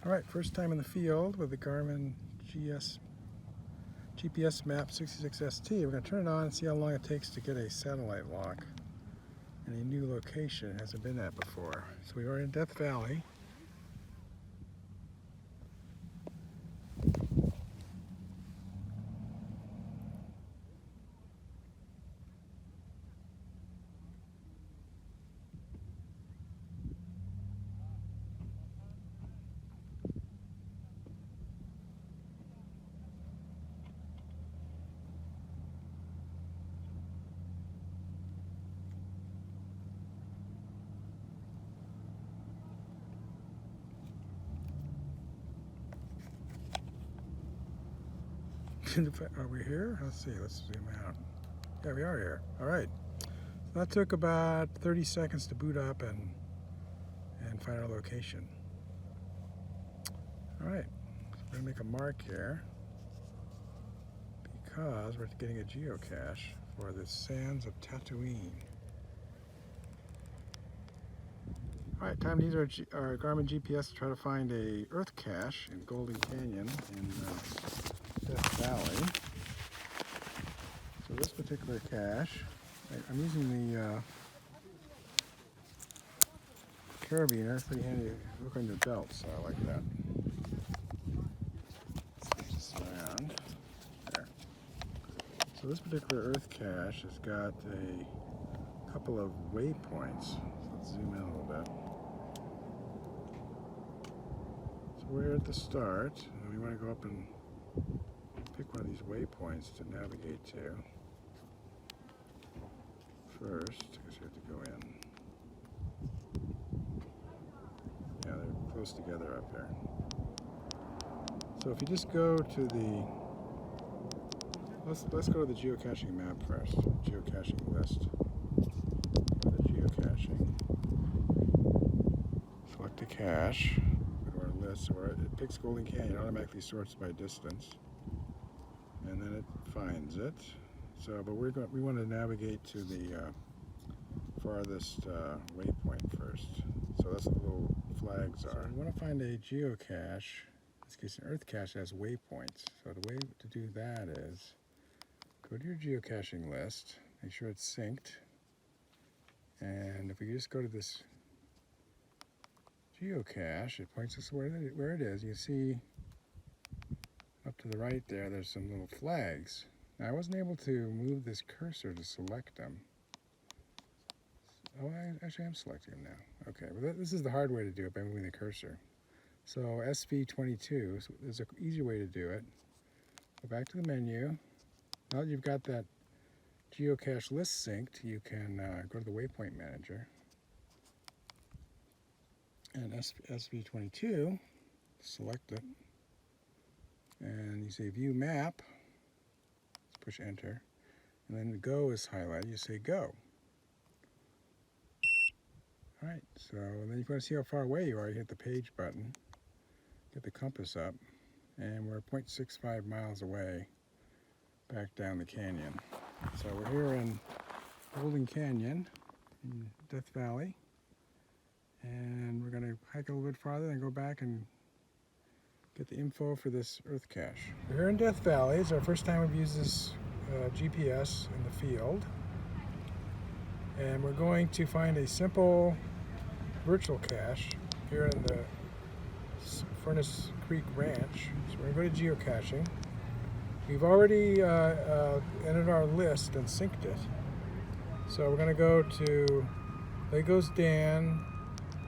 Alright, first time in the field with the Garmin GPSMap 66st. We're going to turn it on and see how long it takes to get a satellite lock in a new location it hasn't been at before. So we are in Death Valley. Are we here? Let's see, let's zoom out. Yeah, we are here. Alright. So that took about 30 seconds to boot up and find our location. Alright, so we're going to make a mark here because we're getting a geocache for the sands of Tatooine. Alright, time to use our Garmin GPS to try to find a earth cache in Golden Canyon in Death Valley. So this particular cache, I'm using the carabiner. It's pretty handy to hook on your belt, so I like that. Switch this around. There. So this particular earth cache has got a couple of waypoints. So let's zoom in a little bit. So we're here at the start, and we want to go up and pick one of these waypoints to navigate to. First, I guess you have to go in. Yeah, they're close together up there. So if you just go to the, let's go to the geocaching map first. Geocaching list. Go to geocaching. Select a cache. Go to our list. So it picks Golden Canyon. It automatically sorts by distance. And then it finds it. So, but we want to navigate to the farthest waypoint first. So that's what the little flags are. So we want to find a geocache. In this case, an earth cache has waypoints. So the way to do that is go to your geocaching list, make sure it's synced, and if we just go to this geocache, it points us where it is. You see up to the right there, there's some little flags. Now, I wasn't able to move this cursor to select them. Oh, I actually am selecting them now. Okay, well, this is the hard way to do it, by moving the cursor. So SV22, so there's an easy way to do it. Go back to the menu. Now that you've got that geocache list synced, you can go to the Waypoint Manager. And SV22, select it. And you say View Map. Push Enter. And then the Go is highlighted. You say Go. Alright, so then if you want to see how far away you are, you hit the page button, get the compass up, and we're 0.65 miles away back down the canyon. So we're here in Golden Canyon in Death Valley, and we're going to hike a little bit farther and go back and get the info for this earth cache. We're here in Death Valley. It's our first time we've used this GPS in the field, and we're going to find a simple virtual cache here in the Furnace Creek Ranch. So we're going to go to geocaching. We've already entered our list and synced it. So we're going to go to Legos Dan,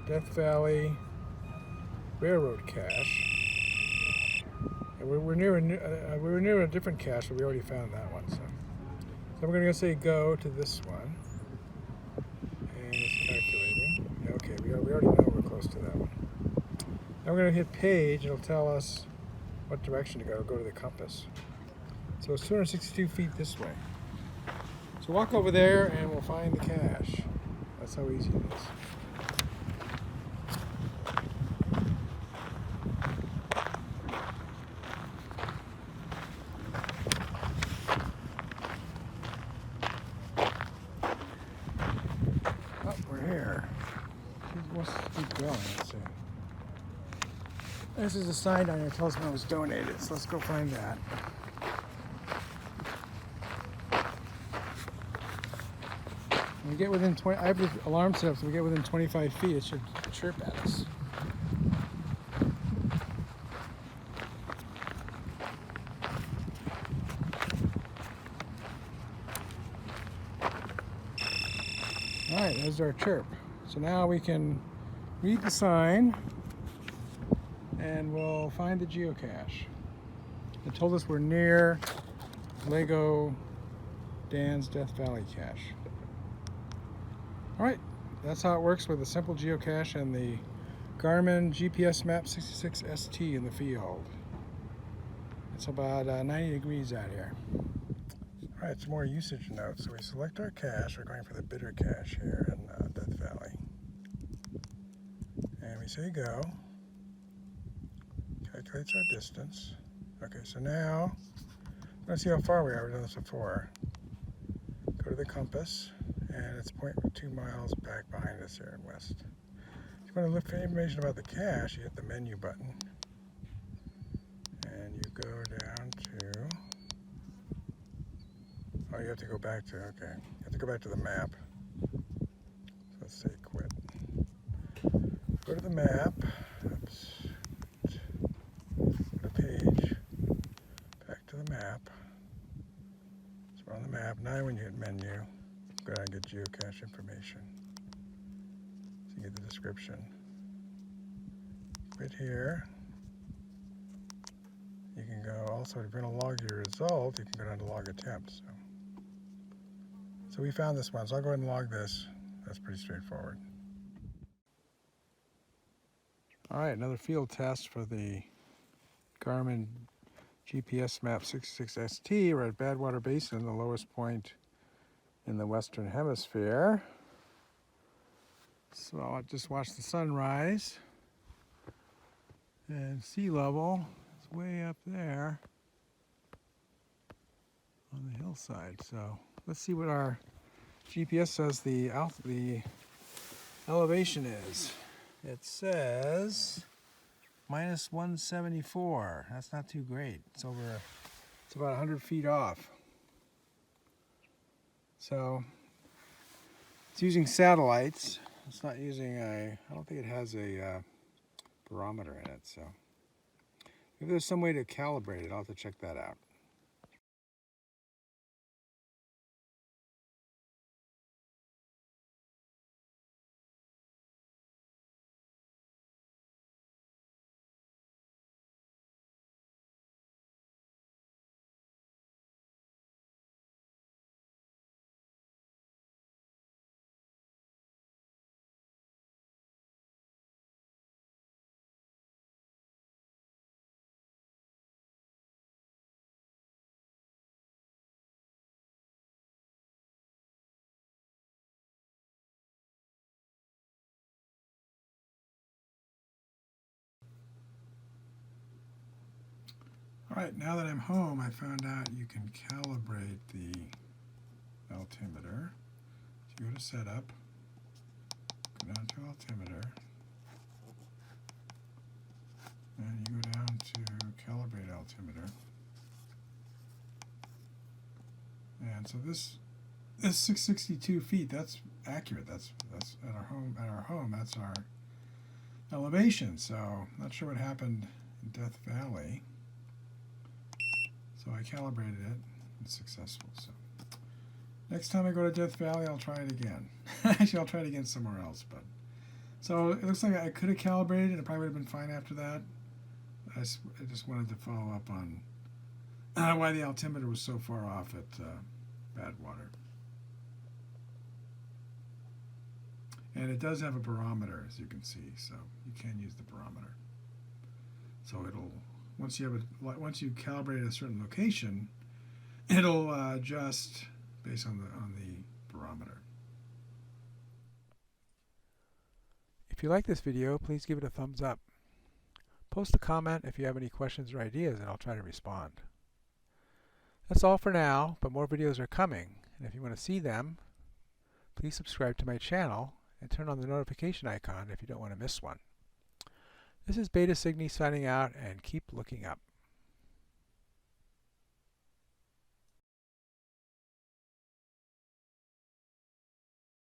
Death Valley Railroad Cache. And we're near a different cache, but we already found that one. So we're going to go say go to this one. And it's calculating. Yeah, okay, we already know we're close to that one. Now we're going to hit page. It'll tell us what direction to go. Go to the compass. So it's 262 feet this way. So walk over there and we'll find the cache. That's how easy it is. Oh, we're here. Let's keep going. Let's see. This is a sign down here that tells me it was donated, so let's go find that. When we get within 20, I have the alarm set up so we get within 25 feet, it should chirp at us. Alright, there's our chirp. So now we can read the sign and we'll find the geocache. It told us we're near Lego Dan's Death Valley cache. Alright, that's how it works with a simple geocache and the Garmin GPSMap 66st in the field. It's about 90 degrees out here. Alright, some more usage notes. So we select our cache. We're going for the bidder cache here in Death Valley. And we say go. Calculates our distance. Okay, so now, let's see how far we are. We've done this before. Go to the compass, and it's 0.2 miles back behind us here in west. If you want to look for information about the cache, you hit the menu button. And you go down to... Oh, you have to go back to, okay. You have to go back to the map. So let's say quit. Go to the map. Oops. Go to page. Back to the map. So we're on the map. Now when you hit menu, go down and get geocache information. So you get the description. Quit here. You can go also, if you're going to log your result, you can go down to log attempt. So we found this one, so I'll go ahead and log this. That's pretty straightforward. Alright, another field test for the Garmin GPSMap 66st. We're at Badwater Basin, the lowest point in the Western Hemisphere. So I just watched the sunrise. And sea level is way up there on the hillside. So let's see what our GPS says the elevation is. It says minus 174. That's not too great. It's about 100 feet off. So it's using satellites. It's not using I don't think it has a barometer in it. So if there's some way to calibrate it, I'll have to check that out. All right, now that I'm home, I found out you can calibrate the altimeter. So you go to setup, go down to altimeter, and you go down to calibrate altimeter. And so this 662 feet, that's accurate. That's at our home, that's our elevation. So not sure what happened in Death Valley. So I calibrated it. It's successful. So next time I go to Death Valley, I'll try it again. Actually, I'll try it again somewhere else. But so it looks like I could have calibrated. It probably would have been fine after that. I just wanted to follow up on why the altimeter was so far off at Badwater. And it does have a barometer, as you can see, so you can use the barometer. So it'll once you calibrate a certain location, it'll adjust based on the barometer. If you like this video, please give it a thumbs up. Post a comment if you have any questions or ideas, and I'll try to respond. That's all for now, but more videos are coming, and if you want to see them, please subscribe to my channel and turn on the notification icon if you don't want to miss one. This is Beta Cygni signing out, and keep looking up.